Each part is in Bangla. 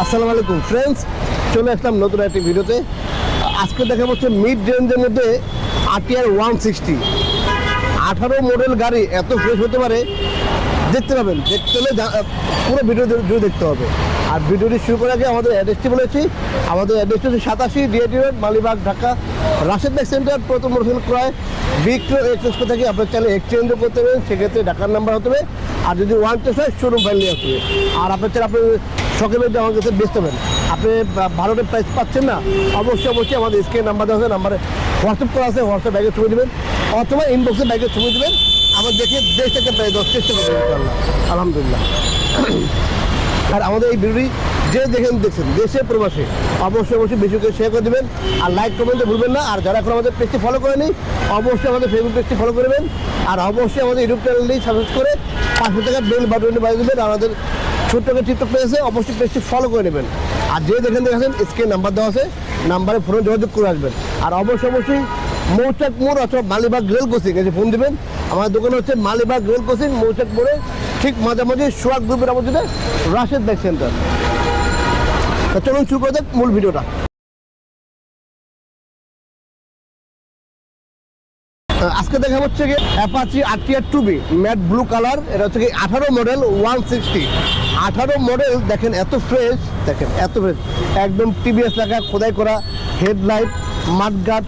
আসসালামু আলাইকুম ফ্রেন্ডস, চলে আসলাম নতুন একটি ভিডিওতে। আজকে দেখা হচ্ছে মিড রেঞ্জের মধ্যে RTR 160 18 মডেল গাড়ি এত ফ্রেশ হতে পারে, দেখতে পাবেন। দেখতে হলে পুরো ভিডিও দেখতে হবে। আর ভিডিওটি শুরু করার আগে আমাদের অ্যাড্রেসটি বলেছি। আমাদের অ্যাড্রেসটি হচ্ছে 87 DIT road, Malibagh, Dhaka. Rashed bike centre, প্রথম মোটরসাইকেল ক্রয় বিক্রয় এক্সপ্রেস থেকে আপনার চাইলে এক্সচেঞ্জও করতে হবে, সেক্ষেত্রে ঢাকার নাম্বার হতে হবে। আর যদি ওয়ান টেস্ট হয় শোরুম ফাইল নিয়ে আসতে হবে। আর আপনার চাইলে আপনি শখের মধ্যে আমার কাছে বেচতে পারেন। আপনি ভালোটা প্রাইস পাচ্ছেন না, অবশ্যই আমাদের স্ক্রিন নাম্বার দেওয়া আছে, নাম্বারে হোয়াটসঅ্যাপ করা আছে, হোয়াটসঅ্যাপ ব্যাগের ছবি দেবেন অথবা ইনবক্সে ব্যাগের ছবি দেবেন। আমার দেখে দেশ থেকে প্রায় 10 চেষ্টা করবেন আলহামদুলিল্লাহ। আর আমাদের এই ভিডিওটি যে দেখছেন দেশে প্রবাসে অবশ্যই বেশি করে শেয়ার করে দেবেন আর লাইক কমেন্টে ভুলবেন না। আর যারা এখন আমাদের পেজটি ফলো করেনি অবশ্যই আমাদের ফেসবুক পেজটি ফলো করবেন। আর অবশ্যই আমাদের ইউটিউব চ্যানেলটি সাবস্ক্রাইব করে 500 টাকা বেল বাটনটি বাজিয়ে দেবেন। আমাদের ছোট্ট একটা টিকটক পেজ আছে, অবশ্যই পেজটি ফলো করে নেবেন। আর যে দেখেন স্ক্রিনে নাম্বার দেওয়া আছে, নাম্বারে ফোনে যোগাযোগ করে আসবেন। আর অবশ্যই মৌচাক মোড় অথবা মালিবাগ রেল কোচিং এসে ফোন দেবেন। আমার দোকান হচ্ছে মালিবাগ রেল কোচিং, মৌচাক মোড়ে ঠিক মাঝামাঝি সোহাগ গ্রুপের অপোজিটে রাশেদ বাইক সেন্টার। তো চলুন শুরু করে দেখ মূল ভিডিওটা। আজকে দেখা হচ্ছে কি Apache RTR 2B matte blue colour. এটা হচ্ছে কি 18 মডেল 160। 18 মডেল দেখেন এত ফ্রেশ, দেখেন এত ফ্রেশ, একদম TBS লেখা, খোদাই করা হেডলাইট, মাঠগার্ড,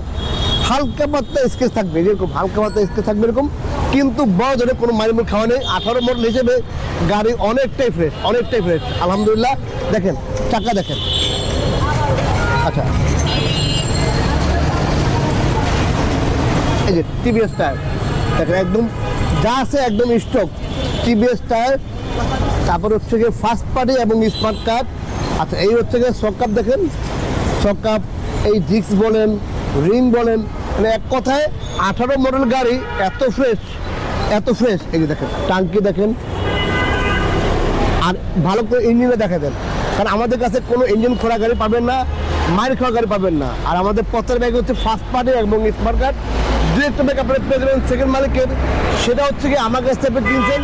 হালকা পাতলা স্কেচ থাকবে, যেরকম হালকা পাতলা স্কেচ থাকবে এরকম, কিন্তু বড় ধরে কোনো মাইলমূল খাওয়া নেই। 18 মডেল হিসেবে গাড়ি অনেকটাই ফ্রেশ আলহামদুলিল্লাহ। দেখেন চাকা দেখেন, আচ্ছা এই যে TBS টায়ার দেখেন, একদম যা আছে একদম স্টক TBS টায়ার। তারপর হচ্ছে গিয়ে ফার্স্ট পার্টি এবং স্মার্ট কার্ড। আচ্ছা এই হচ্ছে গিয়ে সকাপ দেখেন, সকাপ, এই ডিস্ক বলেন, রিং বলেন, মানে এক কথায় 18 মডেল গাড়ি এত ফ্রেশ। এই যে দেখেন টাঙ্কি দেখেন, আর ভালো করে ইঞ্জিনে দেখা দেন, কারণ আমাদের কাছে কোনো ইঞ্জিন খোলা গাড়ি পাবেন না, মাইল খাওয়া গাড়ি পাবেন না। আর আমাদের পথের ব্যাগ হচ্ছে ফার্স্ট পার্টি এবং স্মার্ট কার্ড। দু একটা ব্যাগ আপনারা পেয়ে যাবেন সেকেন্ড মালিকের, সেটা হচ্ছে কি আমার কাছ থেকে কিনছেন,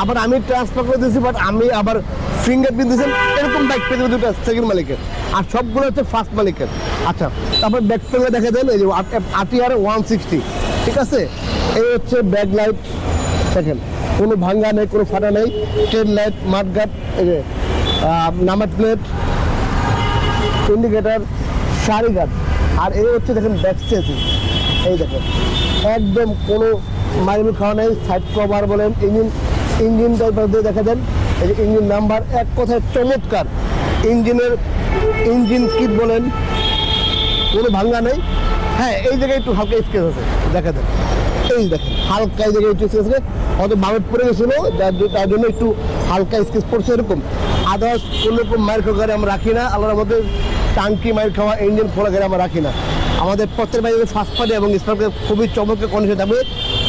আবার আমি ট্রান্সফার করে দিয়েছি, বাট আমি আবার ফিঙ্গারপ্রিন্ট দিয়েছেন, এরকম বাইক পেয়ে যাবেন দুটো সেকেন্ড মালিকের। আর সবগুলো হচ্ছে ফার্স্ট মালিকের। আচ্ছা তারপর ব্যাক প্যানেলে দেখা দেন, এই যে RTR 160, ঠিক আছে। এই হচ্ছে ব্যাক লাইট দেখেন, কোনো ভাঙ্গা নেই, কোনো ফাটা নেই, টেল লাইট, মাঠগার্ড, এই যে নাম্বার প্লেট, ইন্ডিকেটার, সারি গার্ড। আর এই হচ্ছে দেখেন ব্যাক চেসিস, এই দেখেন একদম কোনো মাইলমূল খাওয়া নেই। সাইড কভার বলেন, ইঞ্জিন টাইপার দিয়ে দেখা দেন, এই যে ইঞ্জিন নাম্বার, এক কথায় চমৎকার। ইঞ্জিন কিট বলেন, কোনো ভাঙ্গা নেই। হ্যাঁ এই জায়গায় একটু হালকা স্কেচ আছে, দেখা দেন, এই দেখেন হালকা এই জায়গায় একটু স্কেচ আছে, হয়তো বামে পড়ে গেছিলো তার জন্য একটু হালকা স্কেচ পড়ছে এরকম। আদার্স কোনো রকম মাইল খাওয়া গাড়ি আমরা রাখি না, আল্লাহর মধ্যে টাঙ্কি মাইল খাওয়া ইঞ্জিন খোলা গাড়ি আমরা রাখি না। আমাদের প্রত্যেকটা বাইকে ফার্স্ট পার্টি এবং স্মার্ট খুবই চমৎকার কন্ডিশন থাকবে।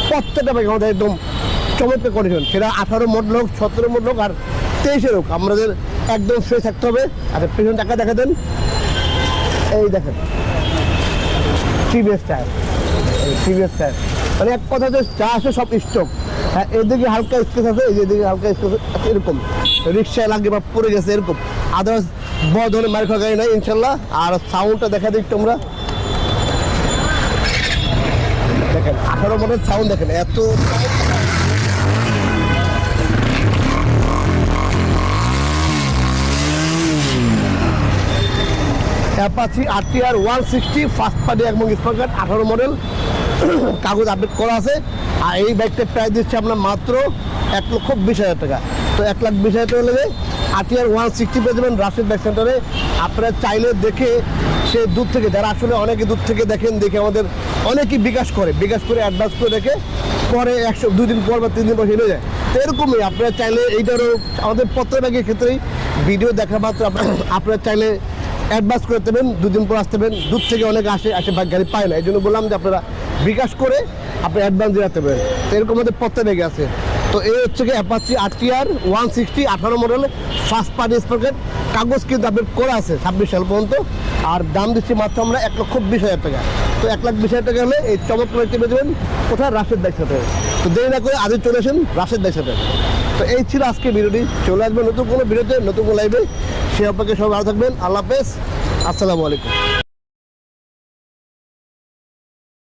প্রত্যেকটা বাইক আমাদের একদম চমৎকার কন্ডিশন, সেটা 18 মডেল হোক, 17 মডেল হোক, আর 23 হোক, আমাদের একদম ফ্রেশ থাকতে হবে। আর পেছনে টাকা দেখা দেন, এই দেখেন TBS টায়ার, মানে এক কথা যে যা আছে সব স্টক। হ্যাঁ এদিকে হালকা স্কেচ আছে, এই যেদিকে হালকা স্কেচ আছে এরকম, রিক্সায় লাগে বা পড়ে গেছে এরকম। আদার্স বড় ধরনের মার খাওয়া গাড়ি নাই ইনশাল্লাহ। আর সাউন্ডটা দেখা দিই তোমরা দেখেন, 18 মডেল সাউন্ড দেখেন এত। অ্যাপাচি RTR 160 ফার্স্ট পার্টি এবং স্মার্ট কার্ড 18 মডেল, কাগজ আপডেট করা আছে। আর এই বাইকটার প্রাইস দিচ্ছে আপনার মাত্র 1,20,000 টাকা। তো 1,20,000 টাকা লেগে RTR 160 পেয়ে যাবেন রাশেদ বাইক সেন্টারে। আপনারা চাইলে দেখে সে দূর থেকে, যারা আসলে অনেকে দূর থেকে দেখেন, দেখে আমাদের অনেকেই বিকাশ করে অ্যাডভান্স করে দেখে, পরে 2 দিন পর বা 3 দিন পর হেলে যায়। তো এরকমই আপনারা চাইলে এইটারও আমাদের পত্র ব্যাগের ক্ষেত্রেই ভিডিও দেখা মাত্র আপনারা চাইলে অ্যাডভান্স করে দেবেন, 2 দিন পর আসতে দেবেন। দূর থেকে অনেকে আসে গাড়ি পায় না, এই জন্য বললাম যে আপনারা বিকাশ করে আপনি অ্যাডভান্স দিয়ে রাখতে পারেন। তো এরকম আমাদের পত্র ব্যাগে আছে। তো এই হচ্ছে কি Apache RTR 160 18 model first party sprocket, কাগজ কিন্তু আপডেট করা আছে 26 সাল পর্যন্ত। আর দাম দিচ্ছি মাত্র আমরা 1,20,000 টাকা। তো 1,20,000 টাকা হলে এই চমৎকার পেয়ে যাবেন কোথায়, রাশেদ বাইক সেন্টারে। তো দেরি না করে আজই চলে আসেন রাশেদ বাইক সেন্টারে। তো এই ছিল আজকে ভিডিওটি, চলে আসবে নতুন কোনো ভিডিওতে, নতুন কোনো লাইভে। সে আপনাকে সবাই ভালো থাকবেন। আল্লাহ হাফেজ, আসসালামু আলাইকুম।